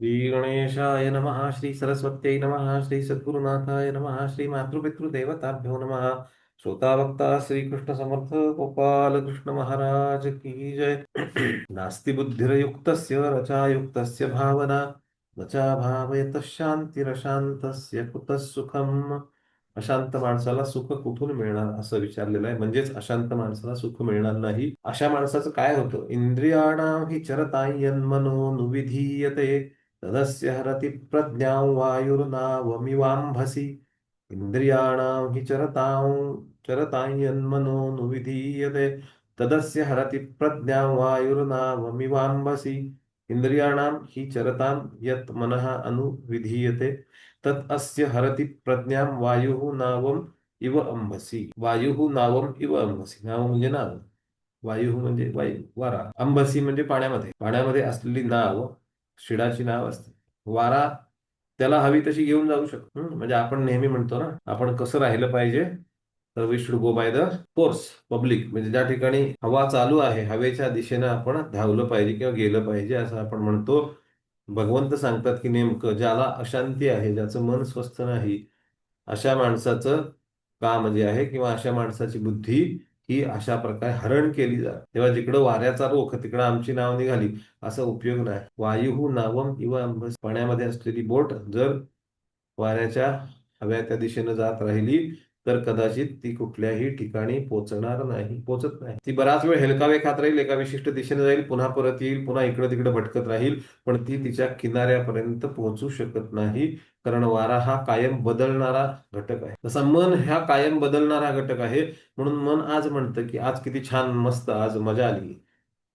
श्री गणेशाय नमः, श्री सरस्वत्यै नमः, श्री सद्गुरुनाथाय नमः, श्री मातृपितृदेवताभ्यो नमः। श्रोता वक्ता श्री कृष्ण समर्थ गोपाल कृष्ण महाराज की जय। नास्ति बुद्धिर्युक्तस्य रचायुक्तस्य भावना, न चा भावयतः शांतिरशांतस्य कुतः सुखम्। अशांत माणसाला सुख कुठून मिळणार असं विचारलेलं आहे. म्हणजेच अशांत माणसाला सुख मिळणार नाही. अशा माणसाचं काय होतं? इंद्रियाणां हि चरतायन्मनो नुविधीयते, तदस्य हरति प्रज्ञां वायुर्नावमिवाम्भसि। इंद्रियाणां हि चरतां यन्मनोनुविधीयते, तदस्य हरति प्रज्ञां वायुर्नावमिवाम्भसि। इंद्रियाणां हि चरतां यत् मनः अनुविधीयते, तत् अस्य हरति प्रज्ञां वायुः नावम इव अंबसी। वायुः नावम इव अंबसी। नाव म्हणजे नाव, वायू म्हणजे वायू वारा, अंबसी म्हणजे पाण्यामध्ये पाण्यामध्ये असलेली नाव, शिडाची नाव असते. वारा त्याला हवी तशी घेऊन जाऊ शकतो. म्हणजे आपण नेहमी म्हणतो ना, आपण कसं राहिलं पाहिजे, तर we should go by the course public. म्हणजे ज्या ठिकाणी हवा चालू आहे, हवेच्या दिशेनं आपण धावलं पाहिजे किंवा गेलं पाहिजे असं आपण म्हणतो. भगवंत सांगतात की नेमकं ज्याला अशांती आहे, ज्याचं मन स्वस्थ नाही, अशा माणसाचं काम जे आहे किंवा अशा माणसाची बुद्धी ही अशा प्रकारे हरण केली जाते. तेव्हा जिकडं वाऱ्याचा रोख तिकडं आमची नाव निघाली, असा उपयोग नाही. वायू नावम इव अंबस. पाण्यामध्ये असलेली बोट जर वाऱ्याच्या हव्या त्या दिशेनं जात राहिली, तर कदाचित ती कुठल्याही ठिकाणी पोचणार नाही, पोचत नाही. ती बराच वेळ हेलकावे खात राहील, एका विशिष्ट दिशेने जाईल, पुन्हा परत येईल, पुन्हा इकडे तिकडे भटकत राहील, पण ती तिच्या किनाऱ्यापर्यंत पोहोचू शकत नाही. कारण वारा हा कायम बदलणारा घटक आहे. तसा मन हा कायम बदलणारा घटक आहे. म्हणून मन आज म्हणतं की आज किती छान, मस्त, आज मजा आली,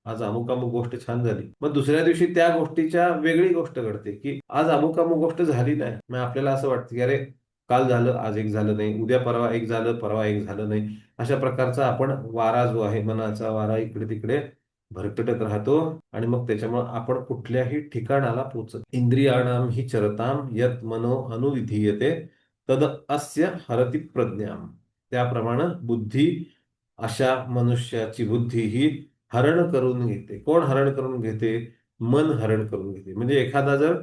आज अमुक अमुक गोष्ट छान झाली. मग दुसऱ्या दिवशी त्या गोष्टीच्या वेगळी गोष्ट घडते की आज अमुक अमुक गोष्ट झाली नाही. मग आपल्याला असं वाटतं की अरे काल झालं, आज एक झालं नाही, उद्या परवा एक झालं, परवा एक झालं नाही. अशा प्रकारचा आपण वारा जो आहे, मनाचा वारा, इकडे तिकडे भरकटत राहतो. आणि मग त्याच्यामुळे आपण कुठल्याही ठिकाणाला पोचत. इंद्रियाणाम ही चरताम यत मनो अनुविधीयते, तद अस्य हरति प्रज्ञाम. त्याप्रमाणे बुद्धी, अशा मनुष्याची बुद्धी ही हरण करून घेते. कोण हरण करून घेते? मन हरण करून घेते. म्हणजे एखादा जर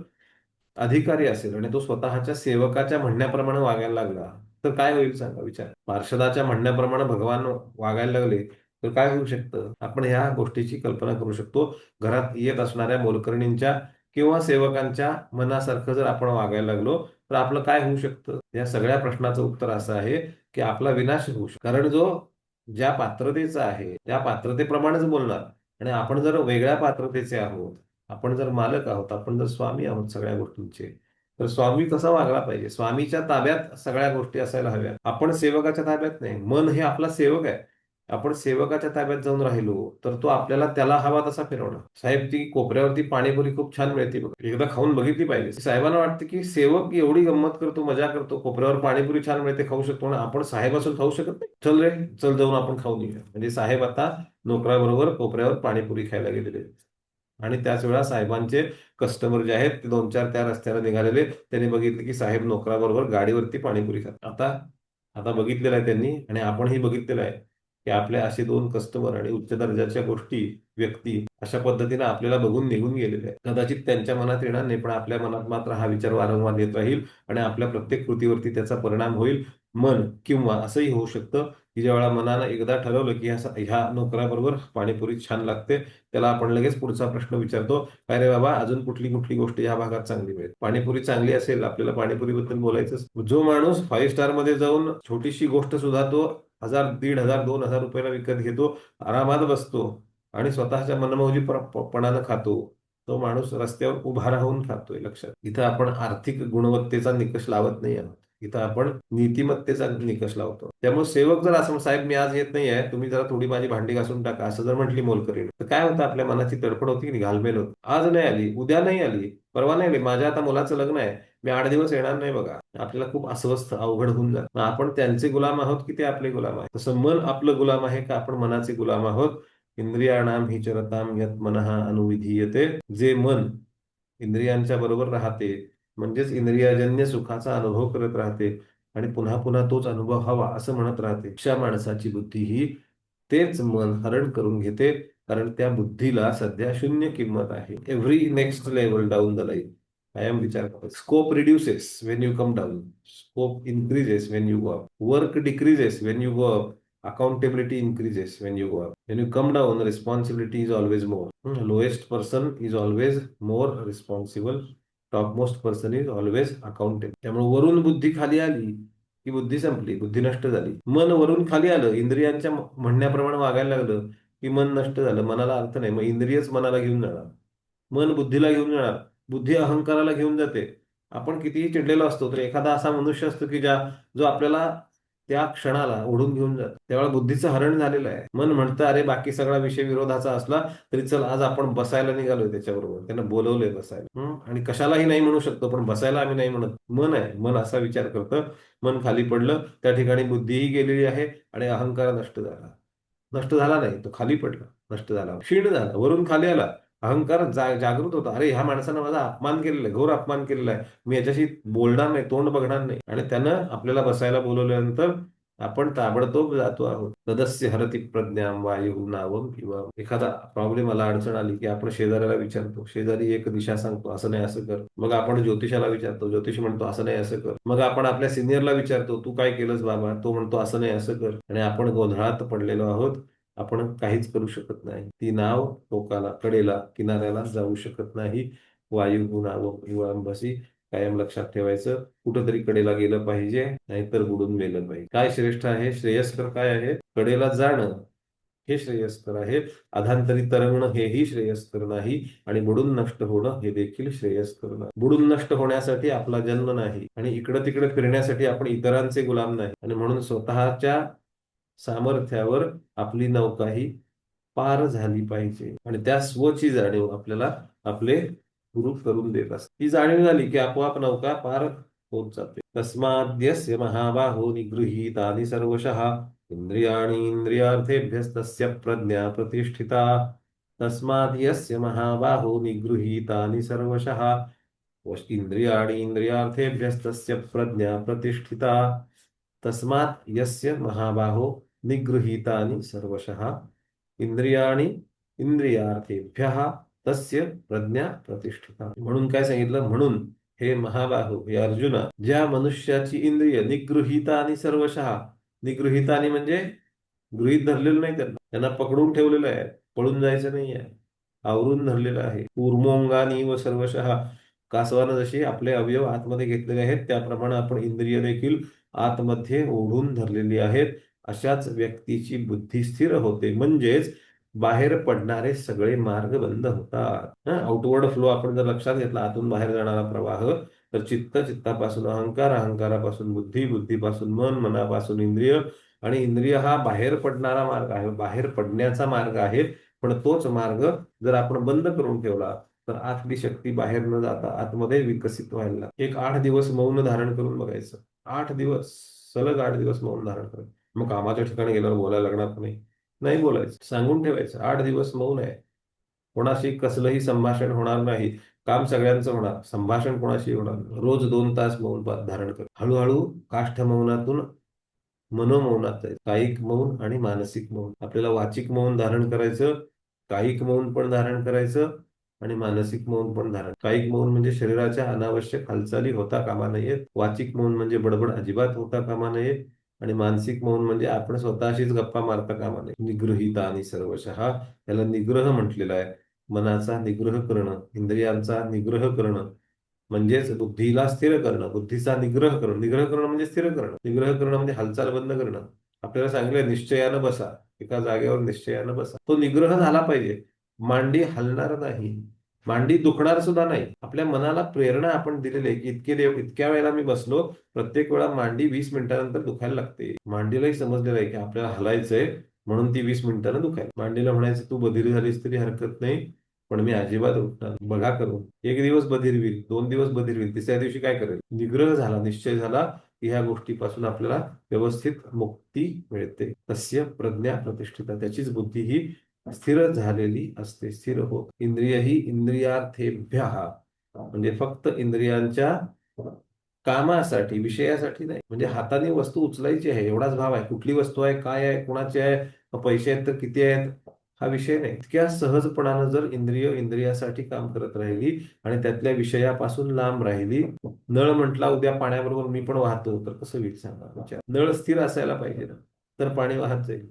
अधिकारी असेल आणि तो स्वतःच्या सेवकाच्या म्हणण्याप्रमाणे वागायला लागला, तर काय होईल सांगा, विचार. पार्षदाच्या म्हणण्याप्रमाणे भगवान वागायला लागले तर काय होऊ शकतं? आपण ह्या गोष्टीची कल्पना करू शकतो. घरात येत असणाऱ्या मोलकरणींच्या किंवा सेवकांच्या मनासारखं जर आपण वागायला लागलो तर आपलं काय होऊ शकतं? या सगळ्या प्रश्नाचं उत्तर असं आहे की आपला विनाश होऊ शकतो. कारण जो ज्या पात्रतेचा आहे त्या पात्रतेप्रमाणेच बोलणार. आणि आपण जर वेगळ्या पात्रतेचे आहोत, आपण जर मालक आहोत, आपण जर स्वामी आहोत सगळ्या गोष्टींचे, तर स्वामी कसा वागला पाहिजे? स्वामीच्या ताब्यात सगळ्या गोष्टी असायला हव्यात. आपण सेवकाच्या ताब्यात नाही. मन हे आपला सेवक आहे. आपण सेवकाच्या ताब्यात जाऊन राहिलो तर तो आपल्याला त्याला हवा तसा फिरवणार. साहेब, ती कोपऱ्यावरती पाणीपुरी खूप छान मिळते बघ, एकदा खाऊन बघितली पाहिजे. साहेबांना वाटतं की सेवक एवढी गंमत करतो, मजा करतो, कोपऱ्यावर पाणीपुरी छान मिळते, खाऊ शकतो ना, आपण साहेब असून खाऊ शकत नाही? चल रे, चल जाऊन आपण खाऊन येऊया. म्हणजे साहेब आता नोकराबरोबर कोपऱ्यावर पाणीपुरी खायला गेलेले आहेत. आणि त्याच वेळा साहेबांचे कस्टमर जे आहेत ते दोन चार त्या रस्त्याने निघालेले, त्यांनी बघितले की साहेब नोकराबरोबर गाडीवरती पाणीपुरी खातात. आता आता बघितलेलं आहे त्यांनी, आणि आपणही बघितलेलं आहे की आपले असे दोन कस्टमर आणि उच्च दर्जाच्या गोष्टी, व्यक्ती अशा पद्धतीने आपल्याला बघून निघून गेलेले आहेत. कदाचित त्यांच्या मनात येणार नाही, पण आपल्या मनात मात्र हा विचार वारंवार येत राहील आणि आपल्या प्रत्येक कृतीवरती त्याचा परिणाम होईल. मन, किंवा असंही होऊ शकतं की ज्यावेळा मनानं एकदा ठरवलं की ह्या नोकराबरोबर पाणीपुरी छान लागते, त्याला आपण लगेच पुढचा प्रश्न विचारतो, काय रे बाबा, अजून कुठली कुठली गोष्ट या भागात चांगली मिळेल? पाणीपुरी चांगली असेल, आपल्याला पाणीपुरीबद्दल बोलायचं. जो माणूस 5 स्टार मध्ये जाऊन छोटीशी गोष्ट सुद्धा तो 1,000, 1,500, 2,000 रुपयाला विकत घेतो, आरामात बसतो आणि स्वतःच्या मनमौजीपणानं खातो, तो माणूस रस्त्यावर उभा राहून खातोय. लक्षात, इथं आपण आर्थिक गुणवत्तेचा निकष लावत नाही आहोत, इथं आपण नीतिमत्तेचा निकष लावतो. त्यामुळे सेवक जर असं, साहेब मी आज येत नाही आहे, तुम्ही जरा थोडी माझी भांडी घासून टाका, असं जर म्हटली मोलकरीण, तर काय होतं? आपल्या मनाची तडफड होती की घालमेल होती. आज नाही आली, उद्या नाही आली, परवा नाही आली, माझ्या आता मुलाचं लग्न आहे, मी 8 दिवस येणार नाही बघा, आपल्याला खूप अस्वस्थ, अवघड होऊन जात. आपण त्यांचे गुलाम आहोत की ते आपले गुलाम आहेत? तसं मन आपलं गुलाम आहे का आपण मनाचे गुलाम आहोत? इंद्रियाणाम हि चरताम यत मनः अनुविधीयते. जे मन इंद्रियांच्या बरोबर राहते, म्हणजेच इंद्रियजन्य सुखाचा अनुभव करत राहते आणि पुन्हा पुन्हा तोच अनुभव हवा असं म्हणत राहते, अशा माणसाची बुद्धी ही तेच मन हरण करून घेते. कारण त्या बुद्धीला सध्या शून्य किंमत आहे. Every next level down the line कायम विचार करतो. Scope reduces Wien you come down, scope increases Wien you go up, work decreases Wien you go up, accountability increases when you go up. When you come down, responsibility is always more. Lowest person is always more responsible. Topmost person is always accountable. त्यामुळे वरून बुद्धी खाली आली की बुद्धी संपली, बुद्धी नष्ट झाली. मन वरून खाली आलं, इंद्रियांच्या म्हणण्याप्रमाणे वागायला लागलं की मन नष्ट झालं. मनाला अर्थ नाही, मग इंद्रियच मनाला घेऊन जाणार, मन बुद्धीला घेऊन जाणार, बुद्धी अहंकाराला घेऊन जाते. आपण कितीही चिडलेलो असतो तर एखादा असा मनुष्य असतो की जो आपल्याला त्या क्षणाला ओढून घेऊन जातो. त्यावेळेला बुद्धीचं हरण झालेलं आहे. मन म्हणतं अरे बाकी सगळा विषय विरोधाचा असला तरी चल आज आपण बसायला निघालोय त्याच्याबरोबर, त्यानं बोलवलंय बसायला. आणि कशालाही नाही म्हणू शकतो पण बसायला आम्ही नाही म्हणत. मन आहे, मन असा विचार करतं. मन खाली पडलं, त्या ठिकाणी बुद्धीही गेलेली आहे आणि अहंकार नष्ट झाला. नष्ट झाला नाही, तो खाली पडला, नष्ट झाला, क्षीण झाला, वरून खाली आला. अहंकार जागृत होता. अरे ह्या माणसानं माझा अपमान केलेला आहे, घोर अपमान केलेला आहे, मी याच्याशी बोलणार नाही, तोंड बघणार नाही. आणि त्यानं आपल्याला बसायला बोलवल्यानंतर आपण ताबडतोब जातो आहोत. तदस्य हरति प्रज्ञां वायु नावम किंवा एखादा प्रॉब्लेम आला, अडचण आली की आपण शेजाऱ्याला विचारतो, शेजारी एक दिशा सांगतो, असं नाही असं कर. मग आपण ज्योतिषाला विचारतो, ज्योतिष म्हणतो असं नाही असं कर. मग आपण आपल्या सिनियरला विचारतो, तू काय केलंस बाबा, तो म्हणतो असं नाही असं कर. आणि आपण गोंधळात पडलेलो आहोत. आपण काहीच करू शकत नाही. ती नाव टोकाला, कडेला, किनाऱ्याला जाऊ शकत नाही. वायू नावम किंवा अंबसी कायम लक्षात ठेवायचं. कुठंतरी कडेला गेलं पाहिजे, नाहीतर बुडून गेलं पाहिजे. काय श्रेष्ठ आहे, श्रेयस्कर काय आहे? कडेला जाणं हे श्रेयस्कर आहे. अधांतरी तरंगणं हेही श्रेयस्कर नाही. आणि बुडून नष्ट होणं हे देखील श्रेयस्कर नाही. बुडून नष्ट होण्यासाठी आपला जन्म नाही आणि इकडं तिकडे फिरण्यासाठी आपण इतरांचे गुलाम नाही. आणि म्हणून स्वतःच्या सामर्थ्यावर आपली नौकाही पार झाली पाहिजे. आणि त्या स्वची जाणीव आपल्याला आपले गुरु करून देत असते. ती जाणीव झाली की आपोआप नौका पार होत जाते. तस्माद्यस्य महाबाहो निगृहीतानि सर्वशः इंद्रियाणि इंद्रियार्थेभ्यस्तस्य प्रज्ञा प्रतिष्ठिता. तस्मात् यस्य महाबाहो निगृहीतानि सर्वशः इंद्रियाणि इंद्रियार्थेभ्यस्तस्य प्रज्ञा प्रतिष्ठिता. तस्मात् यस्य महाबाहो निगृहीतानि सर्वशः इंद्रियाणि इंद्रियार्थेभ्यः तस्य प्रज्ञा प्रतिष्ठिता. म्हणून काय सांगितलं? म्हणून हे महाबाहो, हे अर्जुना, ज्या मनुष्याची इंद्रिय निगृहीता आणि सर्वशः, निगृहीतानी म्हणजे गृहीत धरलेलं नाही, त्यांना पकडून ठेवलेलं आहे, पळून जायचं नाही आहे, आवरून धरलेलं आहे. कूर्मोंगानी व सर्वशः, कासवानं जशी आपले अवयव आतमध्ये घेतलेले आहेत त्याप्रमाणे आपण इंद्रिय देखील आतमध्ये ओढून धरलेली आहेत. अशाच व्यक्तीची बुद्धी स्थिर होते, म्हणजेच बाहेर पडणारे सगळे मार्ग बंद होतात. आउटवर्ड फ्लो आपण जर लक्षात घेतला, आतून बाहेर जाणारा प्रवाह, तर चित्त, चित्तापासून अहंकार, अहंकारापासून बुद्धी, बुद्धीपासून मन, मनापासून इंद्रिय, आणि इंद्रिय हा बाहेर पडणारा मार्ग आहे, बाहेर पडण्याचा मार्ग आहे. पण तोच मार्ग जर आपण बंद करून ठेवला तर आतली शक्ती बाहेर न जाता आतमध्ये विकसित व्हायला लागते. एक 8 दिवस मौन धारण करून बघायचं. 8 दिवस, सलग 8 दिवस मौन धारण करायचं. मग कामाच्या ठिकाणी गेल्यावर बोलायला लागणार का नाही? नाही बोलायचं, सांगून ठेवायचं 8 दिवस मौन आहे. कोणाशी कसलंही संभाषण होणार नाही. काम सगळ्यांचं होणार, संभाषण कोणाशी होणार नाही. रोज 2 तास मौन धारण कर. हळूहळू काष्ठ मौनातून मनोमौनात जायचं. कायिक मौन आणि मानसिक मौन. आपल्याला वाचिक मौन धारण करायचं, कायिक मौन पण धारण करायचं आणि मानसिक मौन पण धारण. कायिक मौन म्हणजे शरीराच्या अनावश्यक हालचाली होता कामा नयेत. वाचिक मौन म्हणजे बडबड अजिबात होता कामा नये. आणि मानसिक मौन म्हणजे आपण स्वतःशीच गप्पा मारता कामा नये. निगृहीता आणि सर्वशः, याला निग्रह म्हटलेला आहे. मनाचा निग्रह करणं, इंद्रियांचा निग्रह करणं, म्हणजेच बुद्धीला स्थिर करणं, बुद्धीचा निग्रह करणं. निग्रह करणं म्हणजे स्थिर करणं, निग्रह करणं म्हणजे हालचाल बंद करणं. आपल्याला सांगितलं निश्चयानं बसा, एका जागेवर निश्चयानं बसा. तो निग्रह झाला पाहिजे. मांडी हलणार नाही, मांडी दुखणार सुद्धा नाही. आपल्या मनाला प्रेरणा आपण दिलेली आहे की इतक्या वेळेला मी बसलो, प्रत्येक वेळा मांडी 20 मिनिटानंतर दुखायला लागते. मांडीलाही समजलेलं आहे की आपल्याला हलायचंय, म्हणून ती 20 मिनिटानं दुखायला. मांडीला म्हणायचं तू बधीर झालीस तरी हरकत नाही, पण मी अजिबात उठणार. बघा करून, 1 दिवस बधीर होईल, 2 दिवस बधीर होईल, तिसऱ्या दिवशी काय करेल? निग्रह झाला, निश्चय झाला की ह्या गोष्टीपासून आपल्याला व्यवस्थित मुक्ती मिळते. तस्य प्रज्ञा प्रतिष्ठिता, त्याचीच बुद्धी ही स्थिर झालेली असते, स्थिर होत. इंद्रिय ही इंद्रियार्थेभ्य, म्हणजे फक्त इंद्रियांच्या कामासाठी, विषयासाठी नाही. म्हणजे हाताने वस्तू उचलायची आहे एवढाच भाव आहे. कुठली वस्तू आहे, काय आहे, कुणाची आहे, पैसे आहेत तर किती आहेत, हा विषय नाही. इतक्या सहजपणानं जर इंद्रियासाठी काम करत राहिली आणि त्यातल्या विषयापासून लांब राहिली, नळ म्हटला उद्या पाण्याबरोबर मी पण वाहतो, तर कसं होईल सांगा विचार. नळ स्थिर असायला पाहिजे ना, तर पाणी वाहत जाईल.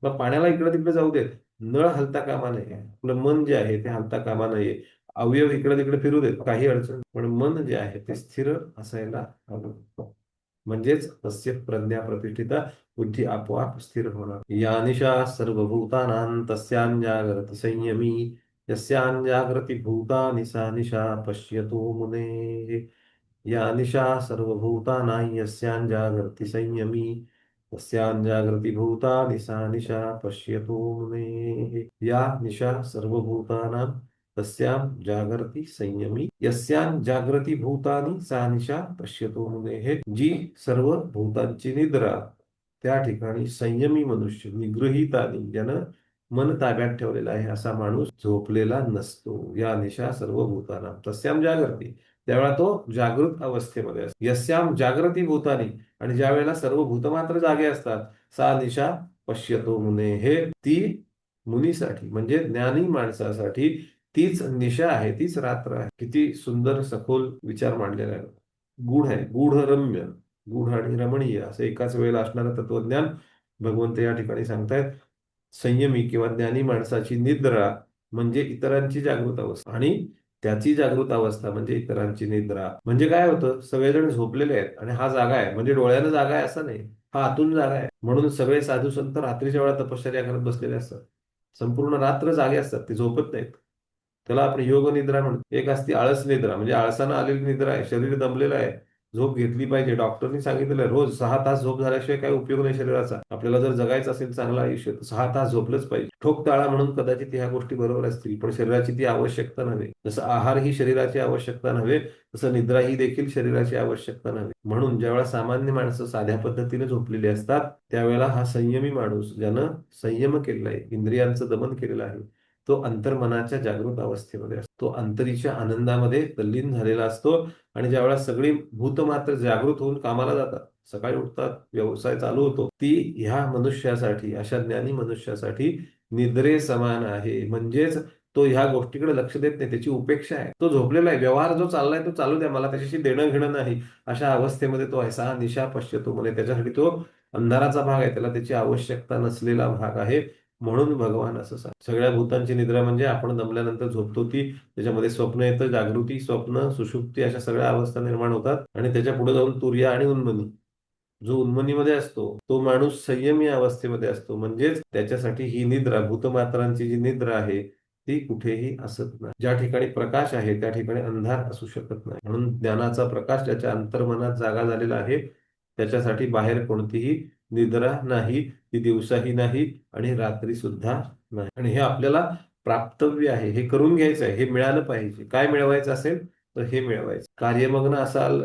मग पाण्याला इकडे तिकडे जाऊ देत, नळ हलता कामा नये. आपलं मन जे आहे ते हलता कामा नये. अवयव इकडे तिकडे फिरू देत, काही अडचण नाही. पण मन जे आहे ते स्थिर असायला हवं. म्हणजेच तस्य प्रज्ञा प्रतिष्ठिता, बुद्धी आपोआप स्थिर होणार. या निशा सर्वभूतानां तस्यां जागरति संयमी, यस्यां जागृती भूतानि सा निशा पश्यतो मुनेः. या निशा सर्वभूतानां यस्यां जागर्ति संयमी, तस्यां जागृती भूतानि सा निशा पश्यतो मुनेः. या निशा सर्वभूतानां तस्यां जागर्ति संयमी, यस्यां जागृती भूतानि सा निशा पश्यतो मुनेः. जी सर्व भूतांची निद्रा, त्या ठिकाणी संयमी मनुष्य, निगृहीतानी, ज्यानं मन ताब्यात ठेवलेला आहे असा माणूस झोपलेला नसतो. या निशा सर्व भूताना तस्याम जागृती, त्यावेळा तो जागृत अवस्थेमध्ये असतो. यस्याम जागृती भूतानी, आणि ज्या वेळेला सर्व भूतमात्र जागे असतात, सा निशा पश्यतो मुने, हे ती मुनीसाठी म्हणजे ज्ञानी माणसासाठी तीच निशा आहे, तीच रात्र आहे. किती सुंदर सखोल विचार मांडलेला आहे. गूढ आहे, गूढ रम्य, गूढ आणि रमणीय असं एकाच वेळेला असणारं तत्वज्ञान भगवंत या ठिकाणी सांगतायत. संयमी किंवा ज्ञानी माणसाची निद्रा म्हणजे इतरांची जागृत अवस्था, आणि त्याची जागृत अवस्था म्हणजे इतरांची निद्रा. म्हणजे काय होतं, सगळेजण झोपलेले आहेत आणि हा जागा आहे, म्हणजे डोळ्यानं जागा आहे असं नाही, हा आतून जागा आहे. म्हणून सगळे साधू संत रात्रीच्या वेळा तपश्चर्या करत बसलेले असतात, संपूर्ण रात्र जागे असतात, ते झोपत नाहीत. त्याला आपण योग निद्रा म्हणतो. एक असते आळस निद्रा, म्हणजे आळसानं आलेली निद्रा आहे, शरीर दमलेलं आहे, झोप घेतली पाहिजे. डॉक्टरनी सांगितलेलं आहे रोज 6 तास झोप झाल्याशिवाय काही उपयोग नाही शरीराचा. आपल्याला जर जगायचं असेल चांगलं आयुष्य तर 6 तास झोपलंच पाहिजे. ठोकताळा म्हणून कदाचित ह्या गोष्टी बरोबर असतील, पण शरीराची ती आवश्यकता नव्हे. जसं आहार ही शरीराची आवश्यकता नव्हे, तसं निद्रा ही देखील शरीराची आवश्यकता नव्हे. म्हणून ज्यावेळेला सामान्य माणसं साध्या पद्धतीने झोपलेली असतात, त्यावेळेला हा संयमी माणूस, ज्यानं संयम केलेला आहे, इंद्रियांचं दमन केलेलं आहे, तो अंतर्मनाच्या जागृत अवस्थेमध्ये असतो. तो अंतरीच्या आनंदामध्ये तल्लीन झालेला असतो. आणि ज्यावेळेला सगळी भूत मात्र जागृत होऊन कामाला जातात, सकाळी उठतात, व्यवसाय चालू होतो, ती ह्या मनुष्यासाठी, अशा ज्ञानी मनुष्यासाठी निद्रे समान आहे. म्हणजेच तो ह्या गोष्टीकडे लक्ष देत नाही, त्याची उपेक्षा आहे. तो झोपलेला आहे, व्यवहार जो चाललाय तो चालू द्या, मला त्याच्याशी देणं घेणं नाही, अशा अवस्थेमध्ये तो ऐसा निशा पश्यतो म्हणजे त्याच्यासाठी तो अंधाराचा भाग आहे, त्याला त्याची आवश्यकता नसलेला भाग आहे. म्हणून भगवान असं सांग, सगळ्या भूतांची निद्रा म्हणजे आपण दमल्यानंतर झोपतो ती, त्याच्यामध्ये स्वप्न येतं, जागृती, स्वप्न, सुषुप्ती अशा सगळ्या अवस्था निर्माण होतात. आणि त्याच्या पुढे जाऊन तुर्या आणि उन्मनी. जो उन्मनीमध्ये असतो तो माणूस संयमी अवस्थेमध्ये असतो. म्हणजेच त्याच्यासाठी ही निद्रा, भूतमात्रांची जी निद्रा आहे ती कुठेही असत नाही. ज्या ठिकाणी प्रकाश आहे त्या ठिकाणी अंधार असू शकत नाही. म्हणून ज्ञानाचा प्रकाश ज्याच्या अंतर्मनात जागा झालेला आहे त्याच्यासाठी बाहेर कोणतीही निद्रा नाही, ती दिवसाही नाही आणि रात्री सुद्धा नाही. आणि हे आपल्याला प्राप्तव्य आहे, हे करून घ्यायचं आहे, हे मिळालं पाहिजे. काय मिळवायचं असेल तर हे मिळवायचं. कार्यमग्न असाल,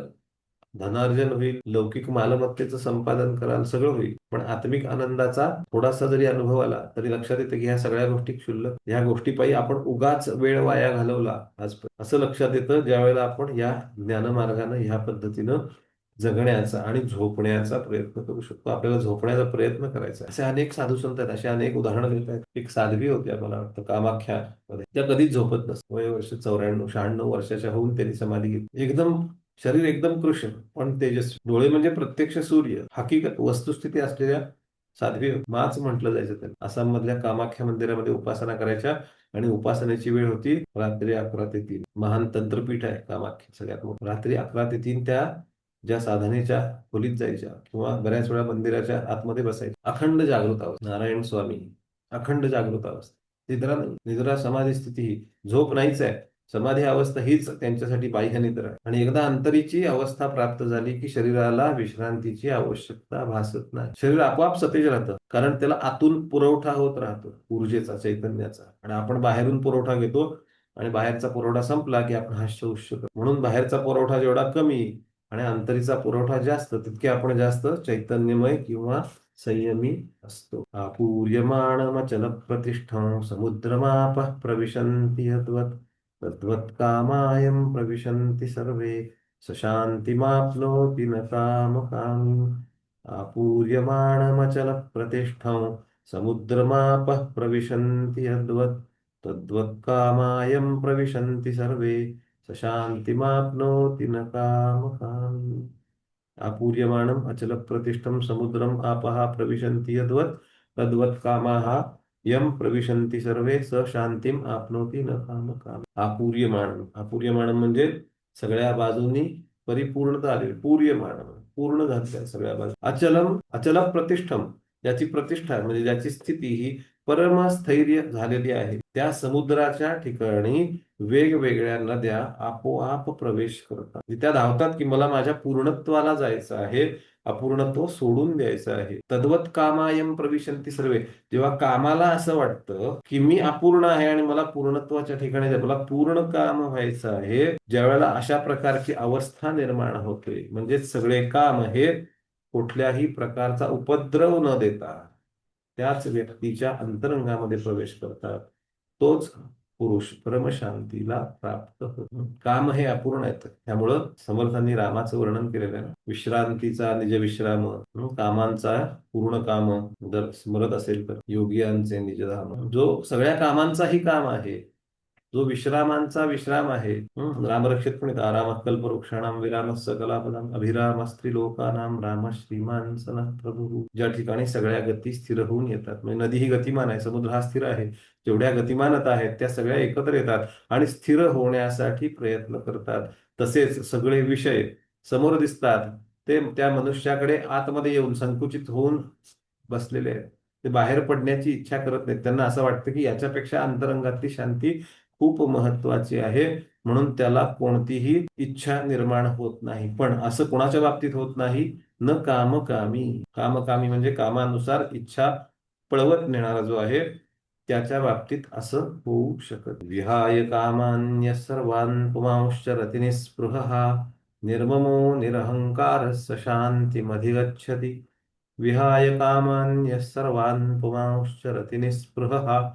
धनार्जन होईल, लौकिक मालमत्तेचं संपादन कराल, सगळं होईल, पण आत्मिक आनंदाचा थोडासा जरी अनुभव आला तरी लक्षात येतं की ह्या सगळ्या गोष्टी क्षुल्लक, ह्या गोष्टीपायी आपण उगाच वेळ वाया घालवला आजपर्यंत, असं लक्षात येतं ज्यावेळेला आपण या ज्ञानमार्गानं ह्या पद्धतीनं जगण्याचा आणि झोपण्याचा प्रयत्न करू शकतो. आपल्याला झोपण्याचा प्रयत्न करायचा. असे अनेक साधू संत आहेत, असे अनेक उदाहरणं देत आहेत. एक साध्वी होत्या, मला वाटतं कामाख्या मध्ये, त्या कधीच झोपत नसत. वय वर्ष 94-96 वर्षाच्या होऊन त्यांनी समाधी घेतली. एकदम शरीर एकदम कृष्ण पण तेजस्वी, डोळे म्हणजे प्रत्यक्ष सूर्य, हकीकत वस्तुस्थिती असलेल्या साध्वी माच म्हटलं जायचं त्यांना. आसाम मधल्या कामाख्या मंदिरामध्ये उपासना करायच्या आणि उपासनेची वेळ होती रात्री 11 ते 3. महान तंत्रपीठ आहे कामाख्या, सगळ्यात मोठं. रात्री 11 ते 3 त्या ज्या साधनेच्या खोलीत जायच्या किंवा बऱ्याच वेळा मंदिराच्या आतमध्ये बसायच्या, अखंड जागृत अवस्था. नारायण स्वामी अखंड जागृत अवस्था, निद्रा नाही. निद्रा समाधी स्थिती ही झोप नाहीच आहे, समाधी अवस्था हीच त्यांच्यासाठी बाह्य निद्रा आहे. आणि एकदा अंतरीची अवस्था प्राप्त झाली की शरीराला विश्रांतीची आवश्यकता भासत नाही. शरीर आपोआप सतेज राहतं, कारण त्याला आतून पुरवठा होत राहतो ऊर्जेचा, चैतन्याचा. आणि आपण बाहेरून पुरवठा घेतो आणि बाहेरचा पुरवठा संपला की आपण हास्य उश्य करतो. म्हणून बाहेरचा पुरवठा जेवढा कमी आणि अंतरीचा पुरवठा जास्त, तितके आपण जास्त चैतन्यमय किंवा संयमी असतो. आपूर्यमाणमचल प्रतिष्ठं समुद्रमापः प्रविशन्ति यद्वत्, तद्वत्कामायं प्रविशन्ति सर्वे, सशान्तिमाप्नोति न कामकामी. आपूर्यमाणमचल प्रतिष्ठं समुद्रमापः प्रविशन्ति यद्वत् तद्वत् कामायं प्रविशन्ति सर्वे स शान्तिमाप्नोति न कामकामी। आपूर्यमाणम् अचलप्रतिष्ठं समुद्रम् आपः प्रविशन्ति यद्वत् तद्वत् कामाः यं प्रविशन्ति सर्वे स शांतीम आपनोती न कामकामी। आपूर्यमाणम म्हणजे सगळ्या बाजूंनी परिपूर्णता आली, पूर्यमाणम पूर्ण झाली सगळ्या बाजू। अचल प्रतिष्ठम, ज्याची प्रतिष्ठा म्हणजे ज्याची स्थिती ही परमस्थैर्य झालेली आहे, त्या समुद्राच्या ठिकाणी वेगवेगळ्या नद्या आपोआप प्रवेश करतात। त्या धावतात की मला माझ्या पूर्णत्वाला जायचं आहे, अपूर्णत्व सोडून द्यायचं आहे। तद्वत कामायम प्रविशन्ति सर्वे, जेव्हा कामाला असं वाटतं की मी अपूर्ण आहे आणि मला पूर्णत्वाच्या ठिकाणी मला पूर्ण काम व्हायचं आहे, ज्या वेळेला अशा प्रकारची अवस्था निर्माण होते, म्हणजे सगळे काम हे कुठल्याही प्रकारचा उपद्रव न देता त्याच व्यक्तीच्या अंतरंगामध्ये प्रवेश करतात, तोच पुरुष परमशांतीला प्राप्त होतो। काम हे अपूर्ण आहेत, त्यामुळं समर्थांनी रामाचं वर्णन केलेलं आहे, विश्रांतीचा निज विश्राम, कामांचा पूर्ण काम जर स्मरत असेल तर योगियांचे निजधाम, जो सगळ्या कामांचाही काम आहे, जो विश्रामांचा विश्राम आहे। रामरक्षित पण आराम कल्पवृक्षाणाम विराम सकलापदाम अभिराम स्त्रीलोकानाम राम श्रीमान सनः प्रभू, ज्या ठिकाणी सगळ्या गती स्थिर होऊन येतात। म्हणजे नदी ही गतिमान आहे, समुद्र हा स्थिर आहे, जेवढ्या गतिमानता आहेत त्या सगळ्या एकत्र येतात आणि स्थिर होण्यासाठी प्रयत्न करतात। तसेच सगळे विषय समोर दिसतात ते त्या मनुष्याकडे आतमध्ये येऊन संकुचित होऊन बसलेले आहेत, ते बाहेर पडण्याची इच्छा करत नाहीत। त्यांना असं वाटतं की याच्यापेक्षा अंतरंगातली शांती खूप महत्वाची आहे, म्हणून त्याला कोणतीही इच्छा निर्माण होत नाही। पण असं कोणाच्या बाबतीत होत नाही, न कामकामी। कामकामी म्हणजे कामानुसार इच्छा पळवत नेणारा जो आहे, त्याच्या बाबतीत असं होऊ शकत। विहाय कामान्य सर्वान् पुमांश्च रतिनिस्पृहः निर्ममो निरहंकार स शांतिमधिगच्छति। विहाय कामान्य सर्वान् पुमांश्च रतिनिस्पृहः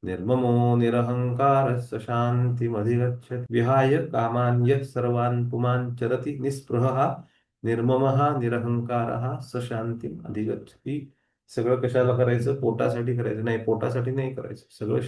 निर्ममो निरहंकार स शांतिमधिगच्छति। विहाय कामान्य सर्वान् पुमान् चरति निस्पृहः निर्ममः निरहंकारः स शांतिम अधिगच्छति। सगळं कशाला करायचं, पोटासाठी करायचं नाही, पोटासाठी नाही करायचं, सगळं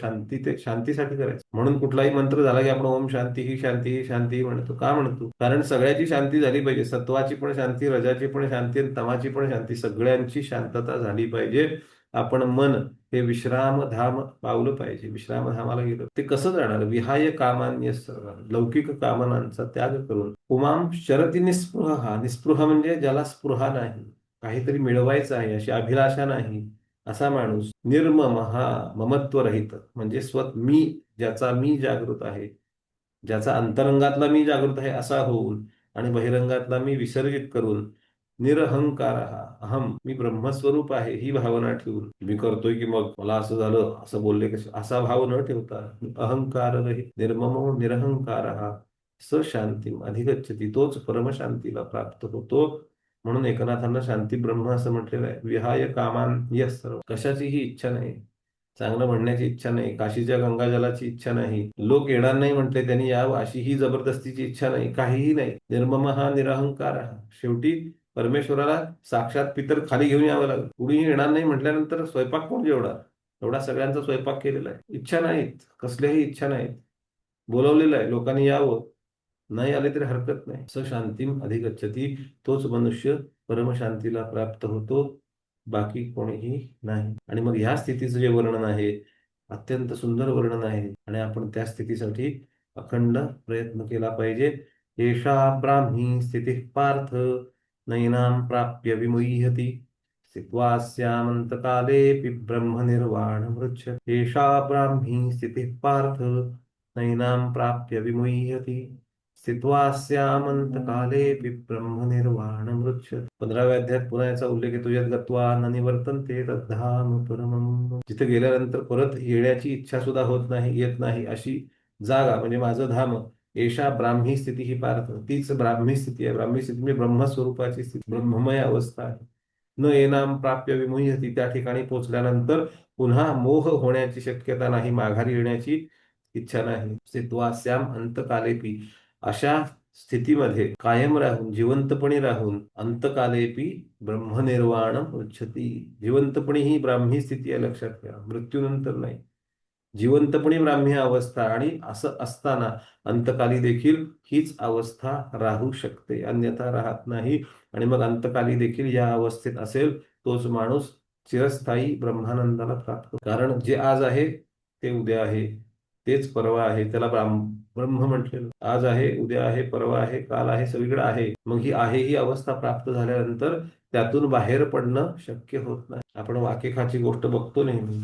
शांतीसाठी करायचं। म्हणून कुठलाही मंत्र झाला की आपण ओम शांती ही शांती ही शांती म्हणतो, का म्हणतो, कारण सगळ्याची शांती झाली पाहिजे, सत्वाची पण शांती, रजाची पण शांती आणि तमाची पण शांती, सगळ्यांची शांतता झाली पाहिजे। आपण मन हे विश्रामधाम पावलं पाहिजे, विश्रामधामाला गेलं ते कसं जाणार, विहाय कामान्य सर्व, लौकिक कामनांचा त्याग करून, पुमाम शरती निस्पृह, निस्पृह म्हणजे ज्याला स्पृहा नाही, काहीतरी मिळवायचं आहे अशी अभिलाषा नाही, असा माणूस, निर्मम हा ममत्वरहित म्हणजे मी, ज्याचा मी जागृत आहे, ज्याचा अंतरंगातला मी जागृत आहे असा होऊन आणि बहिरंगातला मी विसर्जित करून, निरहंकार अहम मी ब्रह्मस्वरूप आहे ही भावना ठेवून, मी करतोय की मग मला असं झालं असं बोलले कसे, असा भाव न ठेवता अहंकार रहित निर्ममो निरहंकार स शांती अधिगच्छति, तोच परमशांतीला प्राप्त होतो। म्हणून एकनाथांना शांती ब्रह्म असं म्हटलेलं आहे। विहाय कामान यस सर्व, कशाचीही इच्छा नाही, चांगलं म्हणण्याची इच्छा नाही, काशीच्या गंगाजलाची इच्छा नाही, लोक येणार नाही म्हटले त्यांनी यावं अशी ही जबरदस्तीची इच्छा नाही, काहीही नाही। निर्मम हा निरहंकार, शेवटी परमेश्वराला साक्षात पितर खाली घेऊन यावं लागलं, कुणीही येणार नाही म्हटल्यानंतर स्वयंपाक कोण जेवढा, एवढा सगळ्यांचा स्वयंपाक केलेला आहे। इच्छा नाहीत, कसल्याही इच्छा नाहीत, बोलवलेलं आहे लोकांनी यावं, नाही आले तरी हरकत नाही। स शांतीम अधिगच्छति, तोच मनुष्य परमशांतीला प्राप्त होतो, बाकी कोणीही नाही। आणि मग ह्या स्थितीचं जे वर्णन आहे अत्यंत सुंदर वर्णन आहे आणि आपण त्या स्थितीसाठी अखंड प्रयत्न केला पाहिजे। एषा ब्राह्मी स्थितिः पार्थ नैनां प्राप्य विमुह्यति, स्थित्वा स्यामन्तकालेऽपि ब्रह्मनिर्वाणमृच्छति। एषा ब्राह्मी स्थितिः पार्थ नैनां प्राप्य विमुह्यति, स्थित्वा स्यामन्तकालेऽपि ब्रह्मनिर्वाणमृच्छति। 15व्या अध्यायात पुन्हा याचा उल्लेख येतो, यद् गत्वा न निवर्तन्ते तद्धाम परमम्, जिथे गेल्यानंतर परत येण्याची इच्छा सुद्धा होत नाही, येत नाही अशी जागा म्हणजे माझं धाम। एषा ब्राह्मी स्थिती ही पार्थ, तीच ब्राह्मी स्थिती आहे। ब्राह्मी स्थिती म्हणजे ब्रह्मस्वरूपाची स्थिती, ब्रह्ममय अवस्था आहे। न येनाम प्राप्य विमुह्यति, त्या ठिकाणी पोहोचल्यानंतर पुन्हा मोह होण्याची शक्यता नाही, माघारी येण्याची इच्छा नाही। स्थित्वा स्याम अंतकालेपी, अशा स्थितीमध्ये कायम राहून, जिवंतपणे राहून, अंतकालेपी ब्रह्मनिर्वाण पृच्छती. जिवंतपणी ही ब्राह्मी स्थिती आहे, लक्षात घ्या, मृत्यूनंतर नाही. जिवंतपणी ब्राह्मी अवस्था, आणि असं असताना अंतकाली देखील हीच अवस्था राहू शकते, अन्यथा राहत नाही. आणि मग अंतकाली देखील या अवस्थेत असेल तोच माणूस चिरस्थायी ब्रह्मानंदाला प्राप्त. कारण जे आज आहे ते उद्या आहे, तेच परवा आहे. त्याला ब्रह्म म्हटलेलं. आज आहे, उद्या आहे, परवा आहे, काल आहे, सगळीकडे आहे. मग ही आहे ही अवस्था प्राप्त झाल्यानंतर त्यातून बाहेर पडणं शक्य होत नाही. आपण वाकेखाची गोष्ट बघतो नेहमी.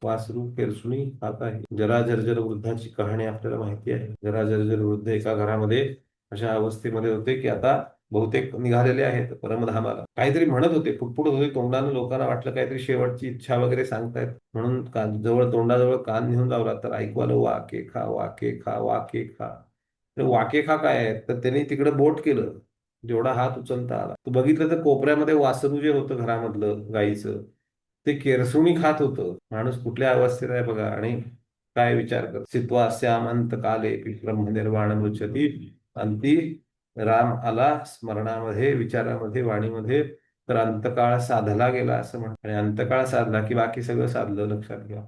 वासरू पेरसुणी खात आहे. जरा जर्जर वृद्धाची कहाणी आपल्याला माहिती आहे. जरा जर्जर वृद्ध एका घरामध्ये अशा अवस्थेमध्ये होते की आता बहुतेक निघालेले आहेत परमधामाला. काहीतरी म्हणत होते, पुटपुटत होते तोंडानं. लोकांना वाटलं काहीतरी शेवटची इच्छा वगैरे सांगतायत, म्हणून जवळ तोंडाजवळ कान नेऊन लावला. तर ऐकू आलं, वाके खा, वाके खा, वाके खा. तर वाके खा काय आहे, तर त्यांनी तिकडे बोट केलं जेवढा हात उचलता आला. तो बघितलं तर कोपऱ्यामध्ये वासरू जे होतं घरामधलं गाईचं, ते केरसुणी खात होतं. माणूस कुठल्या अवस्थेत आहे बघा. आणि काय विचार कर, स्थित्वास्याम अंतकाले ब्रह्मनिर्वाण मुच्यती. अंती राम आला स्मरणामध्ये, विचारामध्ये, वाणीमध्ये. तर अंतकाळ साधला गेला असं म्हणतात. आणि अंतकाळ साधला की बाकी सगळं साधलं, लक्षात घ्या.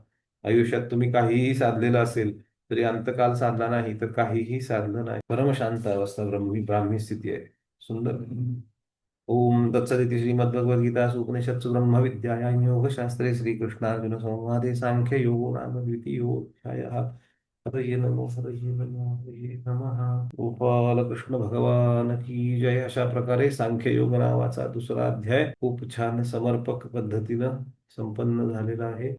आयुष्यात तुम्ही काहीही साधलेलं असेल तरी अंतकाल साधला नाही तर काहीही साधलं नाही. परमशांत अवस्था ब्राह्मी स्थिती आहे. सुंदर. ओम तत्सदिति श्रीमद्भगवद्गीतासु उपनिषत्सु ब्रह्मविद्यायां योगशास्त्रे श्रीकृष्णार्जुन संवादे सांख्ययोगो नाम द्वितीयोऽध्यायः। हरये नमः। गोपालकृष्ण भगवान की जय. अशा प्रकारे सांख्ययोग नावाचा दुसरा अध्याय खूप छान समर्पक पद्धतीनं संपन्न झालेला आहे.